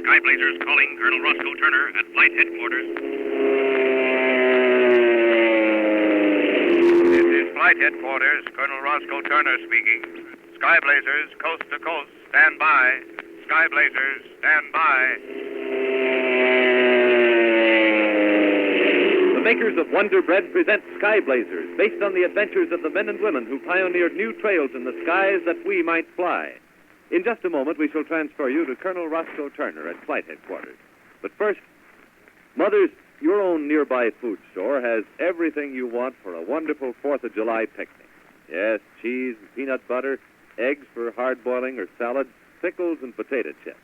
Sky Blazers calling Colonel Roscoe Turner at flight headquarters. This is flight headquarters. Colonel Roscoe Turner speaking. Sky Blazers, coast to coast, stand by. Sky Blazers, stand by. The makers of Wonder Bread present Sky Blazers, based on the adventures of the men and women who pioneered new trails in the skies that we might fly. In just a moment, we shall transfer you to Colonel Roscoe Turner at flight headquarters. But first, mothers, your own nearby food store has everything you want for a wonderful 4th of July picnic. Yes, cheese and peanut butter, eggs for hard boiling or salad, pickles and potato chips.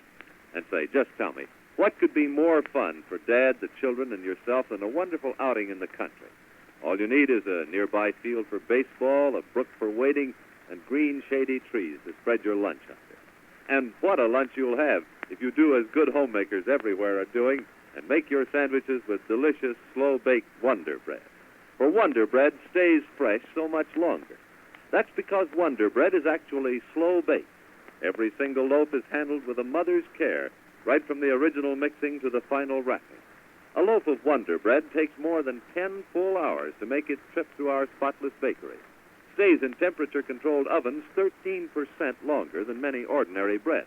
And say, just tell me, what could be more fun for Dad, the children, and yourself than a wonderful outing in the country? All you need is a nearby field for baseball, a brook for wading, and green, shady trees to spread your lunch under. And what a lunch you'll have if you do as good homemakers everywhere are doing and make your sandwiches with delicious, slow-baked Wonder Bread. For Wonder Bread stays fresh so much longer. That's because Wonder Bread is actually slow-baked. Every single loaf is handled with a mother's care, right from the original mixing to the final wrapping. A loaf of Wonder Bread takes more than 10 full hours to make its trip to our spotless bakery. Stays in temperature-controlled ovens 13% longer than many ordinary bread.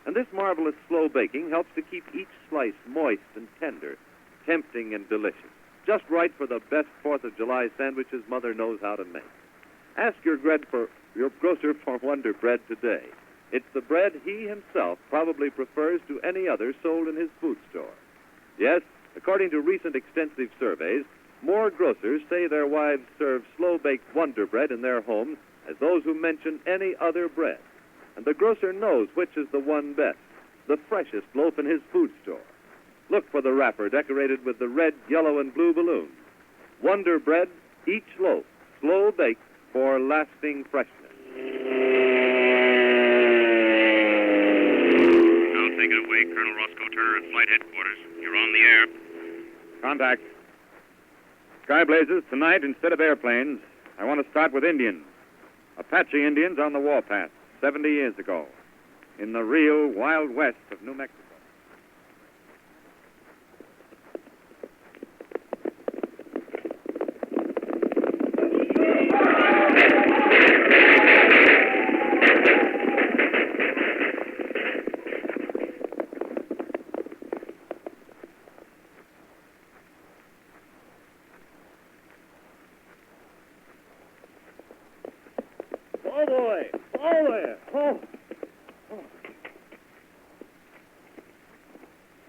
And this marvelous slow baking helps to keep each slice moist and tender, tempting and delicious, just right for the best 4th of July sandwiches Mother knows how to make. Ask your grocer for Wonder Bread today. It's the bread he himself probably prefers to any other sold in his food store. Yes, according to recent extensive surveys, more grocers say their wives serve slow-baked Wonder Bread in their homes as those who mention any other bread. And the grocer knows which is the one best, the freshest loaf in his food store. Look for the wrapper decorated with the red, yellow, and blue balloons. Wonder Bread, each loaf, slow-baked for lasting freshness. Now take it away, Colonel Roscoe Turner at flight headquarters. You're on the air. Contact. Sky Blazers, tonight, instead of airplanes, I want to start with Indians. Apache Indians on the warpath 70 years ago, in the real Wild West of New Mexico. Oh, boy! Oh, there! Oh!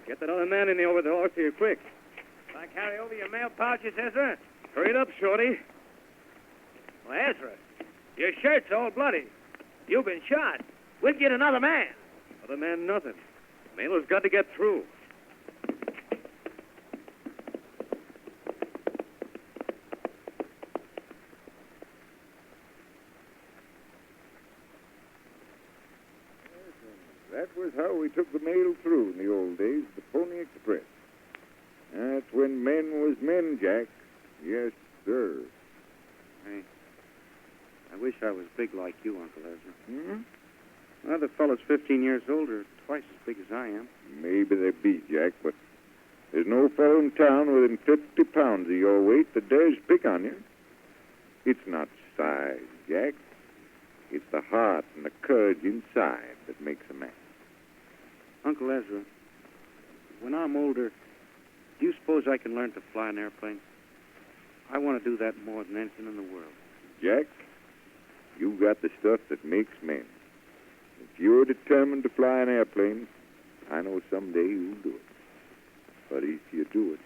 Get that other man in there with the horse here, quick. Can I carry over your mail pouches, Ezra? Hurry it up, Shorty. Well, Ezra, your shirt's all bloody. You've been shot. We'll get another man. Other man, nothing. Mail has got to get through. That was how we took the mail through in the old days, the Pony Express. That's when men was men, Jack. Yes, sir. I wish I was big like you, Uncle Ezra. Hmm? Other fellows 15 years older are twice as big as I am. Maybe they be, Jack, but there's no fellow in town within 50 pounds of your weight that dares pick on you. It's not size, Jack. It's the heart and the courage inside that makes a man. Uncle Ezra, when I'm older, do you suppose I can learn to fly an airplane? I want to do that more than anything in the world. Jack, you got the stuff that makes men. If you're determined to fly an airplane, I know someday you'll do it. But if you do it,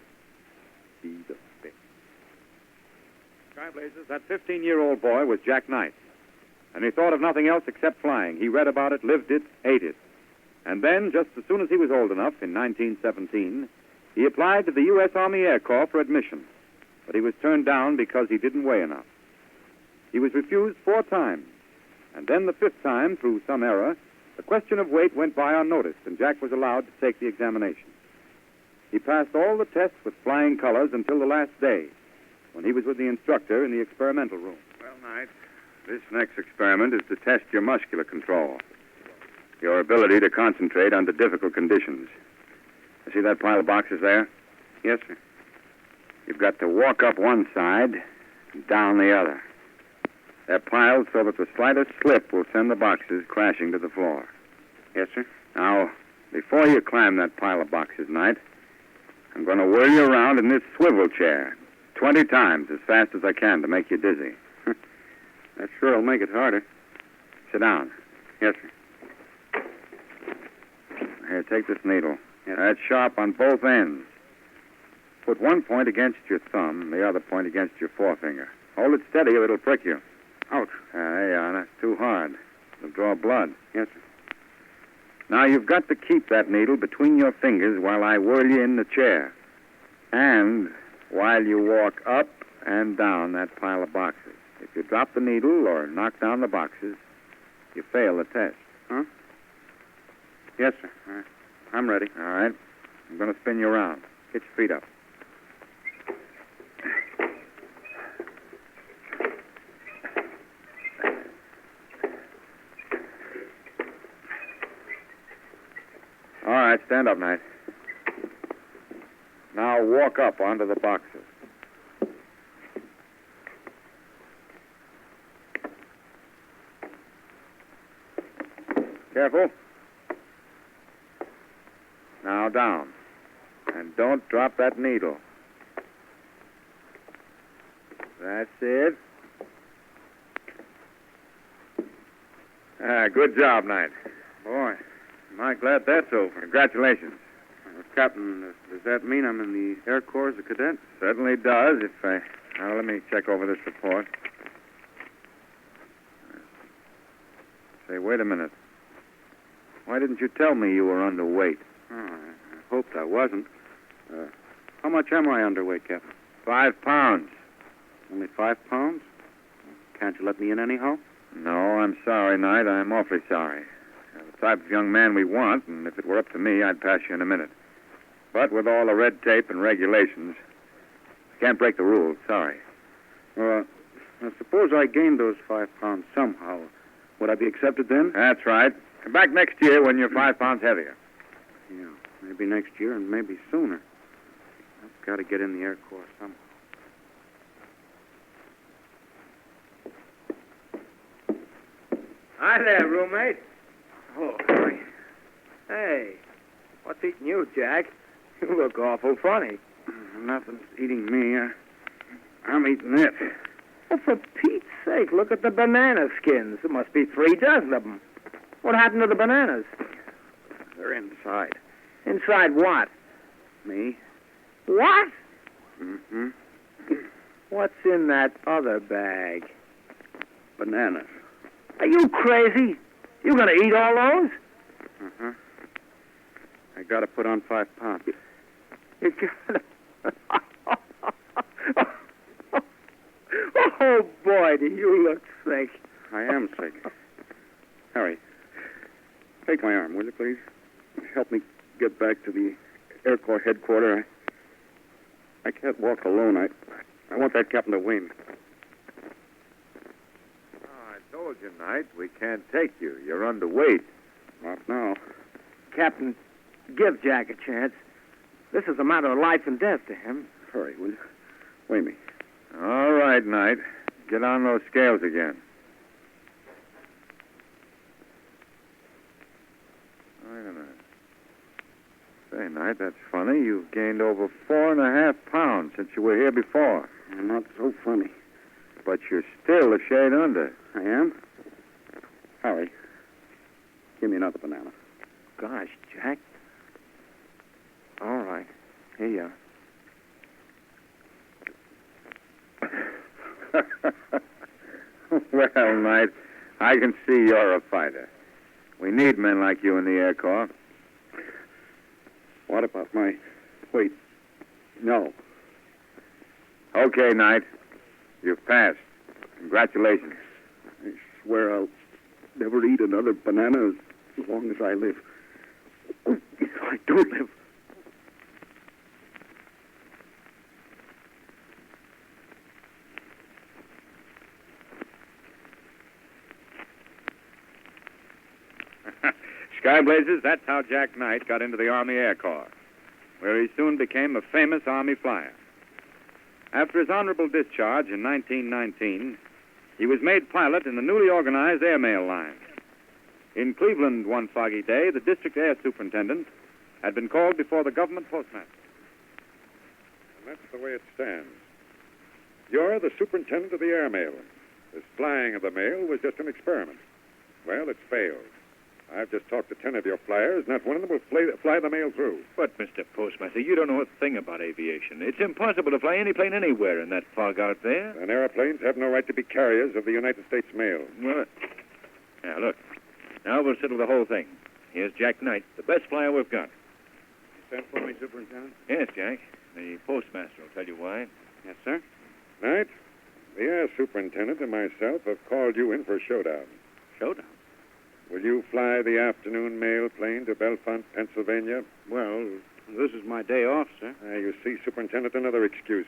be the best. Sky Blazers, that 15-year-old boy was Jack Knight. And he thought of nothing else except flying. He read about it, lived it, ate it. And then, just as soon as he was old enough, in 1917, he applied to the U.S. Army Air Corps for admission. But he was turned down because he didn't weigh enough. He was refused 4 times. And then the 5th time, through some error, the question of weight went by unnoticed, and Jack was allowed to take the examination. He passed all the tests with flying colors until the last day, when he was with the instructor in the experimental room. Well, Knight, this next experiment is to test your muscular control, your ability to concentrate under difficult conditions. See that pile of boxes there? Yes, sir. You've got to walk up one side and down the other. They're piled so that the slightest slip will send the boxes crashing to the floor. Yes, sir. Now, before you climb that pile of boxes, Knight, I'm going to whirl you around in this swivel chair 20 times as fast as I can to make you dizzy. That sure will make it harder. Sit down. Yes, sir. Here, take this needle. Yes. That's sharp on both ends. Put one point against your thumb, the other point against your forefinger. Hold it steady or it'll prick you. Ouch. There you are. That's too hard. It'll draw blood. Yes, sir. Now, you've got to keep that needle between your fingers while I whirl you in the chair. And while you walk up and down that pile of boxes. If you drop the needle or knock down the boxes, you fail the test. Huh? Yes, sir. All right. I'm ready. All right. I'm going to spin you around. Get your feet up. All right, stand up, Knight. Now walk up onto the boxes. Careful. Now down. And don't drop that needle. That's it. Good job, Knight. Boy, am I glad that's over. Congratulations. Captain, does that mean I'm in the Air Corps as a cadet? Certainly does. Now, let me check over this report. Say, wait a minute. Why didn't you tell me you were underweight? Oh, I hoped I wasn't. How much am I underweight, Captain? 5 pounds. Only 5 pounds? Can't you let me in anyhow? No, I'm sorry, Knight. I'm awfully sorry. You're the type of young man we want, and if it were up to me, I'd pass you in a minute. But with all the red tape and regulations, can't break the rules. Sorry. Well, suppose I gained those 5 pounds somehow. Would I be accepted then? That's right. Come back next year when you're 5 pounds heavier. Yeah, maybe next year and maybe sooner. I've got to get in the Air Corps somehow. Hi there, roommate. Oh, Harry. Hey, what's eating you, Jack? You look awful funny. Nothing's eating me. I'm eating it. Oh, for Pete's sake, look at the banana skins. There must be 3 dozen of them. What happened to the bananas? They're inside. Inside what? Me? What? Mm-hmm. What's in that other bag? Bananas. Are you crazy? You gonna eat all those? Uh-huh. I got to put on 5 pounds. You gotta... Oh, boy, do you look sick. I am sick. Harry, take my arm, will you, please? Help me get back to the Air Corps headquarters. I can't walk alone. I want that captain to weigh me. Oh, I told you, Knight, we can't take you. You're underweight. Not now. Captain, give Jack a chance. This is a matter of life and death to him. Hurry, will you? Weigh me. All right, Knight. Get on those scales again. Wait a minute. Say, Knight, that's funny. You've gained over 4.5 pounds since you were here before. Not so funny. But you're still a shade under. I am? Harry, give me another banana. Gosh, Jack. All right. Here you are. Well, Knight, I can see you're a fighter. We need men like you in the Air Corps. What about my weight? No. Okay, Knight. You've passed. Congratulations. I swear I'll never eat another banana as long as I live. If I don't live. Sky Blazers, that's how Jack Knight got into the Army Air Corps. where he soon became a famous Army flyer. After his honorable discharge in 1919, he was made pilot in the newly organized Airmail line. In Cleveland one foggy day, the district air superintendent had been called before the government postmaster. And that's the way it stands. You're the superintendent of the Airmail. This flying of the mail was just an experiment. Well, it's failed. I've just talked to 10 of your flyers. Not one of them will fly the mail through. But, Mr. Postmaster, you don't know a thing about aviation. It's impossible to fly any plane anywhere in that fog out there. And airplanes have no right to be carriers of the United States mail. Well, now, look. Now we'll settle the whole thing. Here's Jack Knight, the best flyer we've got. You sent for me, Superintendent? Yes, Jack. The postmaster will tell you why. Yes, sir. Knight, the air superintendent and myself have called you in for a showdown. Showdown? Will you fly the afternoon mail plane to Bellefonte, Pennsylvania? Well, this is my day off, sir. You see, Superintendent, another excuse.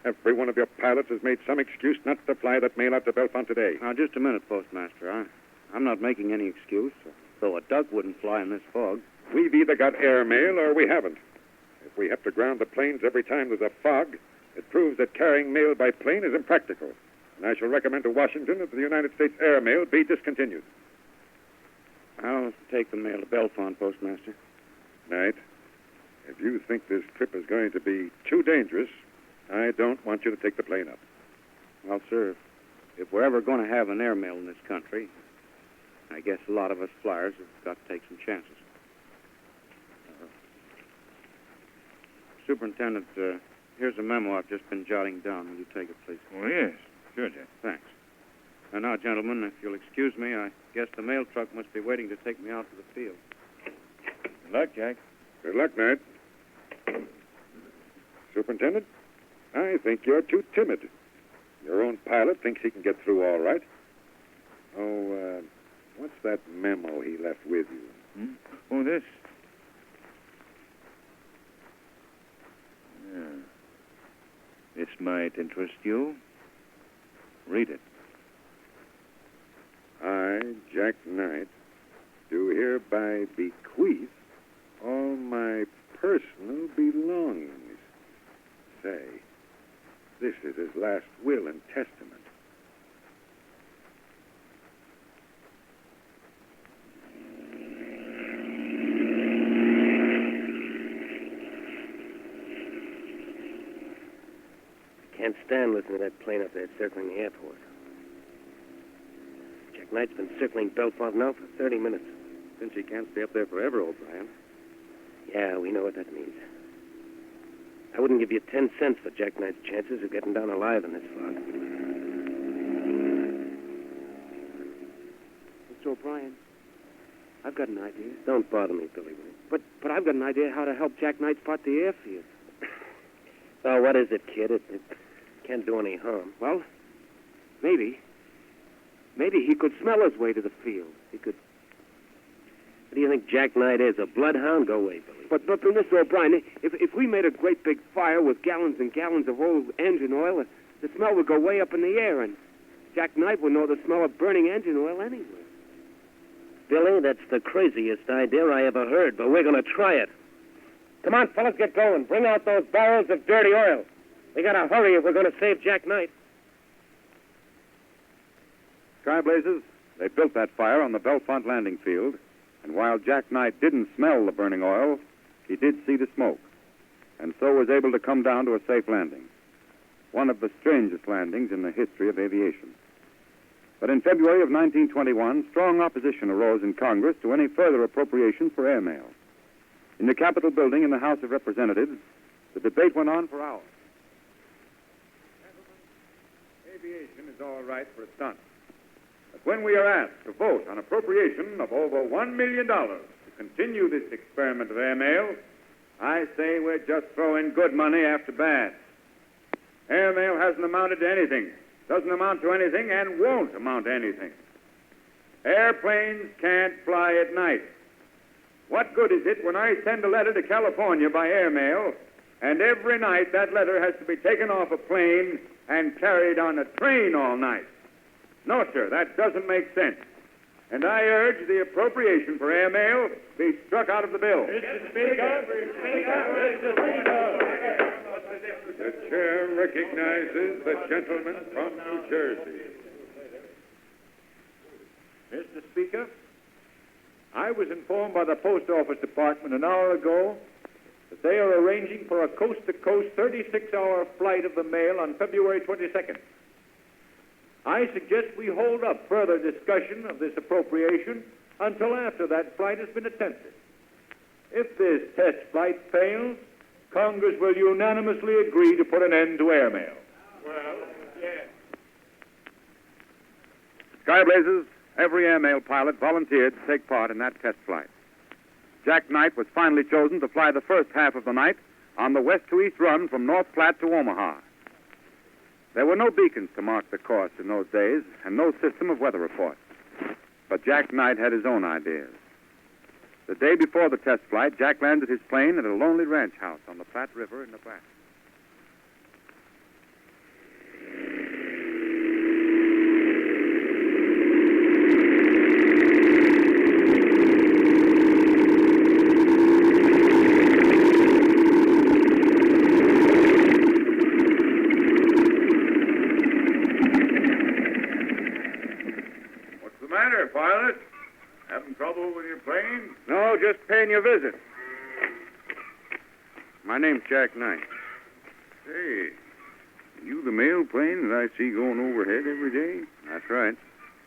Every one of your pilots has made some excuse not to fly that mail out to Bellefonte today. Now, just a minute, Postmaster. I'm not making any excuse, though a duck wouldn't fly in this fog. We've either got airmail or we haven't. If we have to ground the planes every time there's a fog, it proves that carrying mail by plane is impractical. And I shall recommend to Washington that the United States airmail be discontinued. I'll take the mail to Bellefonte, Postmaster. Knight, if you think this trip is going to be too dangerous, I don't want you to take the plane up. Well, sir, if we're ever going to have an airmail in this country, I guess a lot of us flyers have got to take some chances. Superintendent, here's a memo I've just been jotting down. Will you take it, please? Oh, yes. Sure, Jack. Thanks. And now, gentlemen, if you'll excuse me, I guess the mail truck must be waiting to take me out to the field. Good luck, Jack. Good luck, Knight. Superintendent, I think you're too timid. Your own pilot thinks he can get through all right. Oh, what's that memo he left with you? Hmm? Oh, this. Yeah. This might interest you. Read it. I, Jack Knight, do hereby bequeath all my personal belongings. Say, this is his last will and testament. Can't stand listening to that plane up there circling the airport. Jack Knight's been circling Bellefonte now for 30 minutes. Since he can't stay up there forever, O'Brien. Yeah, we know what that means. I wouldn't give you 10 cents for Jack Knight's chances of getting down alive in this fog. Mr. O'Brien, I've got an idea. Don't bother me, Billy Ray. But I've got an idea how to help Jack Knight spot the airfield. Oh, what is it, kid? It can't do any harm. Well, maybe he could smell his way to the field. He could. What do you think Jack Knight is, a bloodhound? Go away, Billy. But Mr. O'Brien, if we made a great big fire with gallons and gallons of old engine oil, the smell would go way up in the air, and Jack Knight would know the smell of burning engine oil anyway. Billy, that's the craziest idea I ever heard, but we're going to try it. Come on, fellas, get going. Bring out those barrels of dirty oil. We got to hurry if we're going to save Jack Knight. Sky blazes, they built that fire on the Bellefonte landing field, and while Jack Knight didn't smell the burning oil, he did see the smoke, and so was able to come down to a safe landing. One of the strangest landings in the history of aviation. But in February of 1921, strong opposition arose in Congress to any further appropriation for airmail. In the Capitol building in the House of Representatives, the debate went on for hours. Gentlemen, aviation is all right for a stunt. But when we are asked to vote on appropriation of over $1 million to continue this experiment of airmail, I say we're just throwing good money after bad. Airmail hasn't amounted to anything, doesn't amount to anything, and won't amount to anything. Airplanes can't fly at night. What good is it when I send a letter to California by airmail, and every night that letter has to be taken off a plane and carried on a train all night? No, sir, that doesn't make sense. And I urge the appropriation for airmail be struck out of the bill. The chair recognizes the gentleman from New Jersey. Mr. Speaker, I was informed by the Post Office Department an hour ago that they are arranging for a coast-to-coast 36-hour flight of the mail on February 22nd. I suggest we hold up further discussion of this appropriation until after that flight has been attempted. If this test flight fails, Congress will unanimously agree to put an end to airmail. Sky Blazers, every airmail pilot volunteered to take part in that test flight. Jack Knight was finally chosen to fly the first half of the night on the west to east run from North Platte to Omaha. There were no beacons to mark the course in those days and no system of weather reports. But Jack Knight had his own ideas. The day before the test flight, Jack landed his plane at a lonely ranch house on the Platte River in Nebraska. What's the matter, pilot? Having trouble with your plane? No, just paying you a visit. My name's Jack Knight. Hey, you the mail plane that I see going overhead every day? That's right.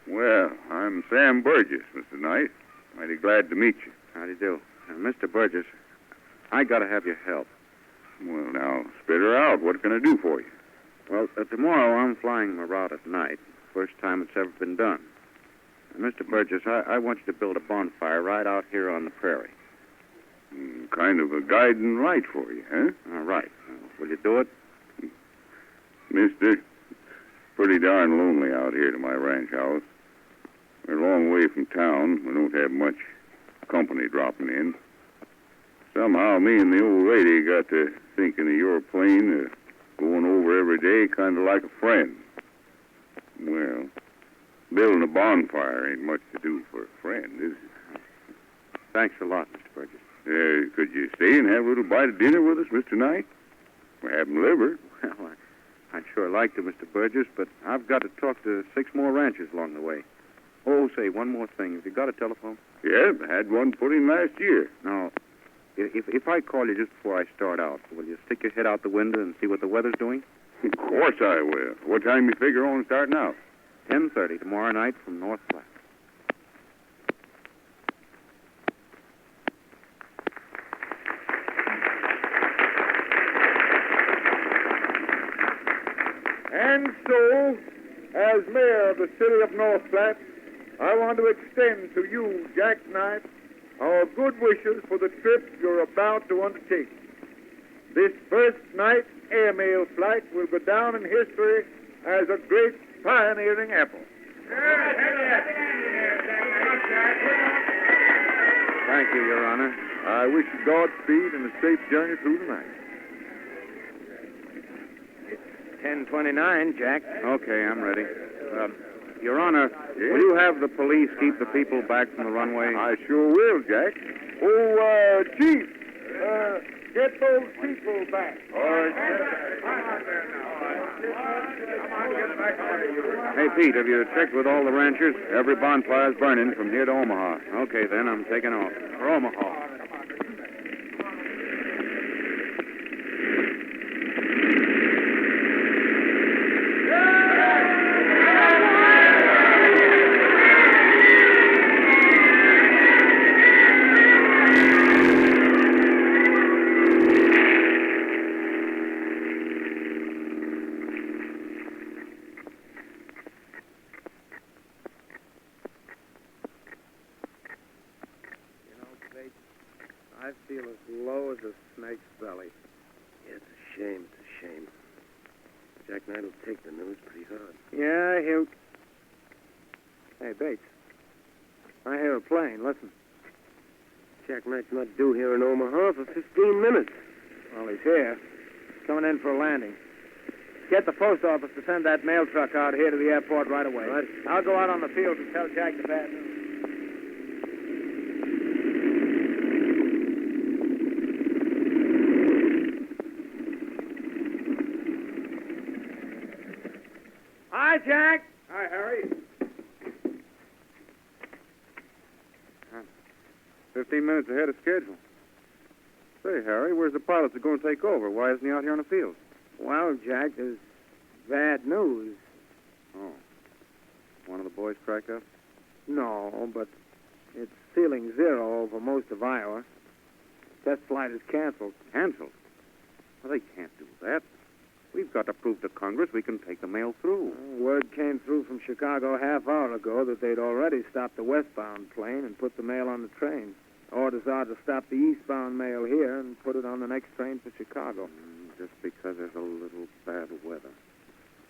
Well, I'm Sam Burgess, Mr. Knight. Mighty glad to meet you. How do you do? Mr. Burgess, I gotta have your help. Well, now, spit her out. What can I do for you? Well, tomorrow I'm flying my route at night. First time it's ever been done. Mr. Burgess, I want you to build a bonfire right out here on the prairie. Kind of a guiding light for you, huh? All right. Will you do it? Mister, pretty darn lonely out here to my ranch house. We're a long way from town. We don't have much company dropping in. Somehow me and the old lady got to thinking of your plane, going over every day, kind of like a friend. Well, building a bonfire ain't much to do for a friend, is it? Thanks a lot, Mr. Burgess. Could you stay and have a little bite of dinner with us, Mr. Knight? We're having liver. Well, I'd sure like to, Mr. Burgess, but I've got to talk to 6 more ranchers along the way. Oh, say, one more thing. Have you got a telephone? Yeah, had one put in last year. Now, if I call you just before I start out, will you stick your head out the window and see what the weather's doing? Of course I will. What time you figure on starting out? 10:30 tomorrow night from North Platte. And so, as mayor of the city of North Platte, I want to extend to you, Jack Knight, our good wishes for the trip you're about to undertake. This first night airmail flight will go down in history as a great pioneering effort. Thank you, Your Honor. I wish you Godspeed and a safe journey through the night. 10:29, Jack. Okay, I'm ready. Your Honor, will you have the police keep the people back from the runway? I sure will, Jack. Oh, Chief, get those people back. All right. Hey, Pete, have you checked with all the ranchers? Every bonfire's burning from here to Omaha. Okay, then, I'm taking off. For Omaha. I feel as low as a snake's belly. Yeah, it's a shame. It's a shame. Jack Knight will take the news pretty hard. Yeah, he'll... Hey, Bates. I hear a plane. Listen. Jack Knight's not due here in Omaha for 15 minutes. Well, he's here. He's coming in for a landing. Get the post office to send that mail truck out here to the airport right away. Right. I'll go out on the field to tell Jack the bad news. Hi, Jack. Hi, Harry. 15 minutes ahead of schedule. Say, Harry, where's the pilot that's going to take over? Why isn't he out here on the field? Well, Jack, there's bad news. Oh. One of the boys cracked up? No, but it's ceiling zero over most of Iowa. Test flight is canceled. Canceled? Well, they can't do that. We've got to prove to Congress we can take the mail through. Word came through from Chicago a half hour ago that they'd already stopped the westbound plane and put the mail on the train. Orders are to stop the eastbound mail here and put it on the next train for Chicago. Just because there's a little bad weather.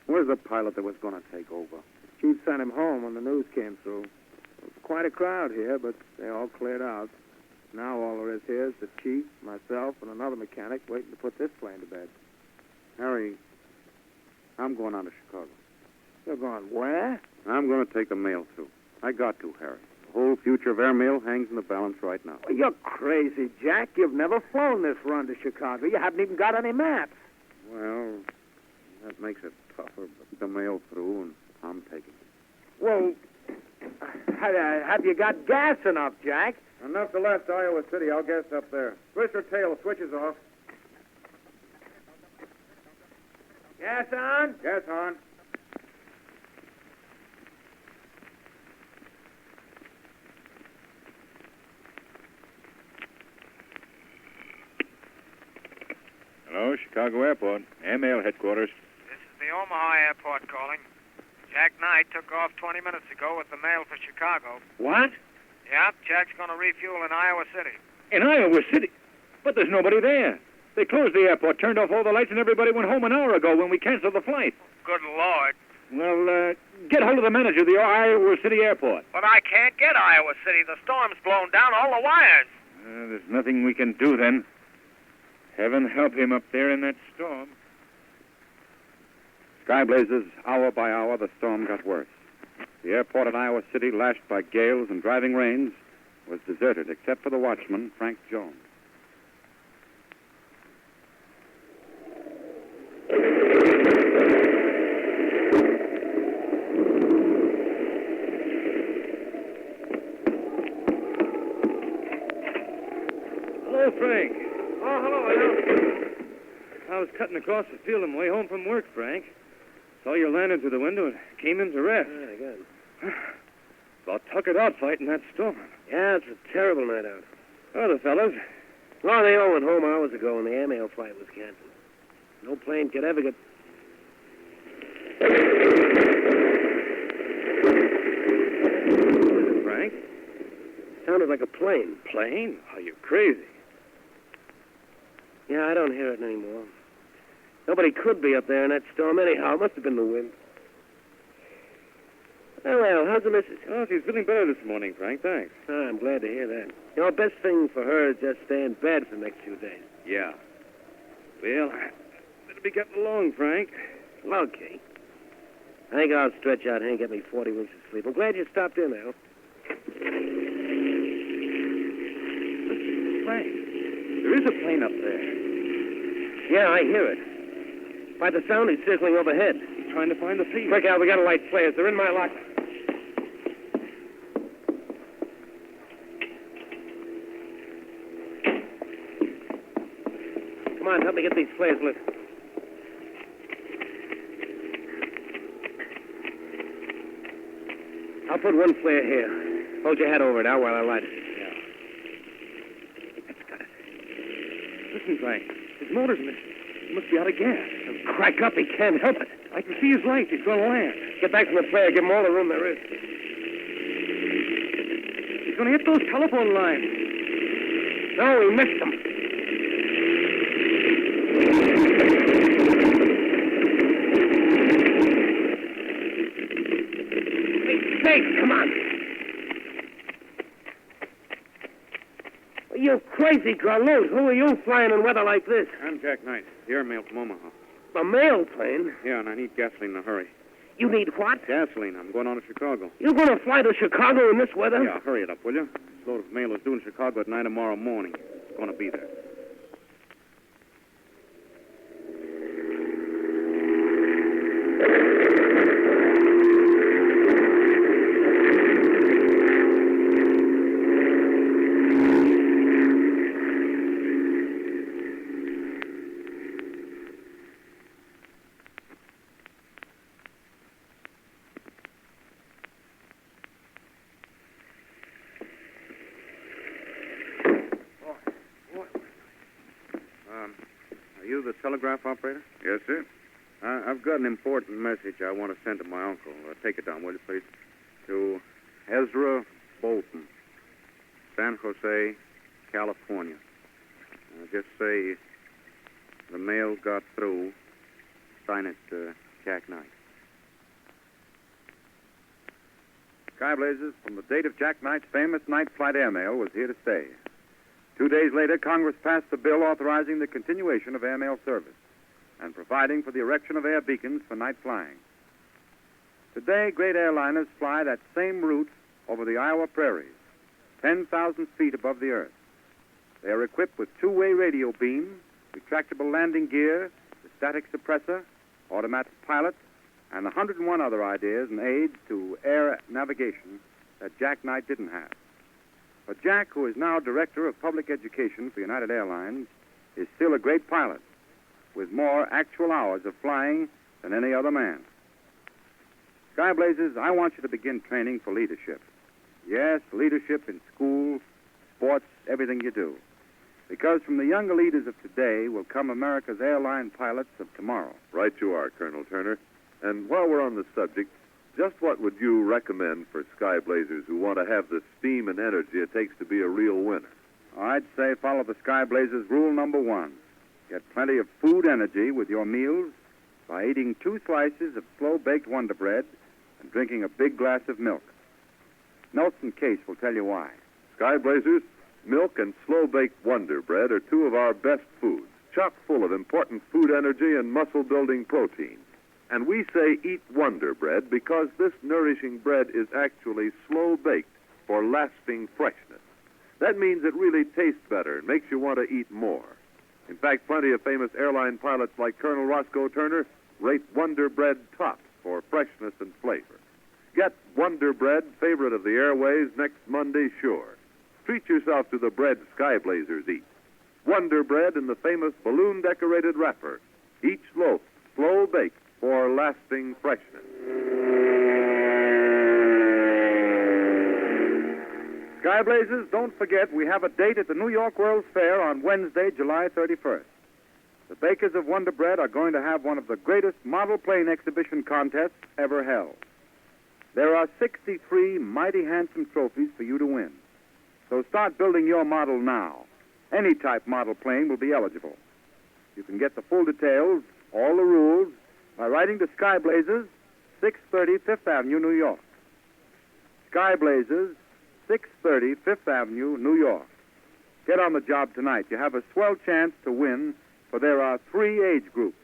Where's the pilot that was going to take over? Chief sent him home when the news came through. It was quite a crowd here, but they all cleared out. Now all there is here is the chief, myself, and another mechanic waiting to put this plane to bed. Harry, I'm going on to Chicago. You're going where? I'm going to take the mail through. I got to, Harry. The whole future of Airmail hangs in the balance right now. Well, you're crazy, Jack. You've never flown this run to Chicago. You haven't even got any maps. Well, that makes it tougher, but the mail through, and I'm taking it. Well, have you got gas enough, Jack? Enough to last Iowa City. I'll guess up there. Twist or tail, switches off. Gas on? Gas on. Hello, Chicago Airport. Airmail headquarters. This is the Omaha Airport calling. Jack Knight took off 20 minutes ago with the mail for Chicago. What? Yep, Jack's going to refuel in Iowa City. In Iowa City? But there's nobody there. They closed the airport, turned off all the lights, and everybody went home an hour ago when we canceled the flight. Good Lord. Well, get hold of the manager of the Iowa City Airport. But I can't get Iowa City. The storm's blown down all the wires. There's nothing we can do then. Heaven help him up there in that storm. Sky blazes, hour by hour, the storm got worse. The airport at Iowa City, lashed by gales and driving rains, was deserted except for the watchman, Frank Jones. Hello, Frank. Oh, hello, Al. I was cutting across the field on my way home from work, Frank. Saw your lantern through the window and came in to rest. Yeah, good. About tuckered out fighting that storm. Yeah, it's a terrible night out. Oh, the fellas. Well, they all went home hours ago when the airmail flight was canceled. No plane could ever get... What is it, Frank? Sounded like a plane. Plane? Are you crazy? Yeah, I don't hear it anymore. Nobody could be up there in that storm anyhow. It must have been the wind. Oh, well, how's the missus? Oh, she's feeling better this morning, Frank. Thanks. Oh, I'm glad to hear that. You know, best thing for her is just stay in bed for the next few days. Yeah. Well, better be getting along, Frank. Okay. I think I'll stretch out here and get me 40 winks of sleep. I'm glad you stopped in, Al. Frank, there is a plane up there. Yeah, I hear it. By the sound, he's circling overhead. He's trying to find the thief. Quick, Al, we gotta light flares. They're in my locker. Come on, help me get these flares lit. I'll put one flare here. Hold your head over it, Al, while I light it. Yeah. That's got it. Listen, Frank, his motor's missing. He must be out of gas. He'll crack up. He can't help it. I can see his lights. He's going to land. Get back from the flare. Give him all the room there is. He's going to hit those telephone lines. No, he missed them. Hey, come on. You crazy galoot. Who are you flying in weather like this? I'm Jack Knight, the Airmail from Omaha. A mail plane? Yeah, and I need gasoline in a hurry. You need what? Gasoline. I'm going on to Chicago. You're going to fly to Chicago in this weather? Yeah, hurry it up, will you? This load of mail is due in Chicago at 9 tomorrow morning. It's going to be there. You the telegraph operator? Yes, sir. I've got an important message I want to send to my uncle. Take it down, will you, please? To Ezra Bolton, San Jose, California. Just say the mail got through. Sign it, Jack Knight. Sky Blazers, from the date of Jack Knight's famous night flight airmail, was here to stay. 2 days later, Congress passed the bill authorizing the continuation of airmail service and providing for the erection of air beacons for night flying. Today, great airliners fly that same route over the Iowa prairies, 10,000 feet above the earth. They are equipped with two-way radio beam, retractable landing gear, the static suppressor, automatic pilot, and 101 other ideas and aids to air navigation that Jack Knight didn't have. But Jack, who is now Director of Public Education for United Airlines, is still a great pilot with more actual hours of flying than any other man. Sky Blazers, I want you to begin training for leadership. Yes, leadership in school, sports, everything you do. Because from the younger leaders of today will come America's airline pilots of tomorrow. Right you are, Colonel Turner. And while we're on the subject, just what would you recommend for Sky Blazers who want to have the steam and energy it takes to be a real winner? I'd say follow the Sky Blazers rule number 1. Get plenty of food energy with your meals by eating 2 slices of slow-baked Wonder Bread and drinking a big glass of milk. Nelson Case will tell you why. Sky Blazers, milk and slow-baked Wonder Bread are 2 of our best foods, chock full of important food energy and muscle-building protein. And we say eat Wonder Bread because this nourishing bread is actually slow-baked for lasting freshness. That means it really tastes better and makes you want to eat more. In fact, plenty of famous airline pilots like Colonel Roscoe Turner rate Wonder Bread top for freshness and flavor. Get Wonder Bread, favorite of the airways, next Monday, sure. Treat yourself to the bread Sky Blazers eat. Wonder Bread in the famous balloon-decorated wrapper. Each loaf slow-baked for lasting freshness. Sky Blazers, don't forget we have a date at the New York World's Fair on Wednesday, July 31st. The bakers of Wonder Bread are going to have one of the greatest model plane exhibition contests ever held. There are 63 mighty handsome trophies for you to win. So start building your model now. Any type model plane will be eligible. You can get the full details, all the rules, by writing to Sky Blazers, 630 Fifth Avenue, New York. Sky Blazers, 630 Fifth Avenue, New York. Get on the job tonight. You have a swell chance to win, for there are 3 age groups.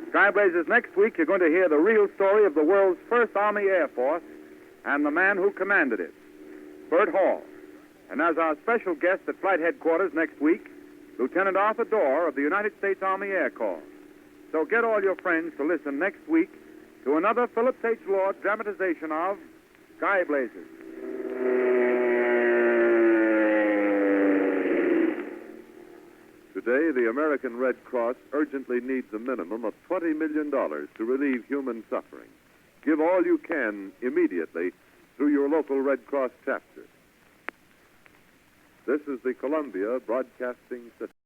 Sky Blazers, next week you're going to hear the real story of the world's first Army Air Force and the man who commanded it, Bert Hall. And as our special guest at Flight Headquarters next week, Lieutenant Arthur Dorr of the United States Army Air Corps. So get all your friends to listen next week to another Phillips H. Lord dramatization of Sky Blazers. Today, the American Red Cross urgently needs a minimum of $20 million to relieve human suffering. Give all you can immediately through your local Red Cross chapter. This is the Columbia Broadcasting System.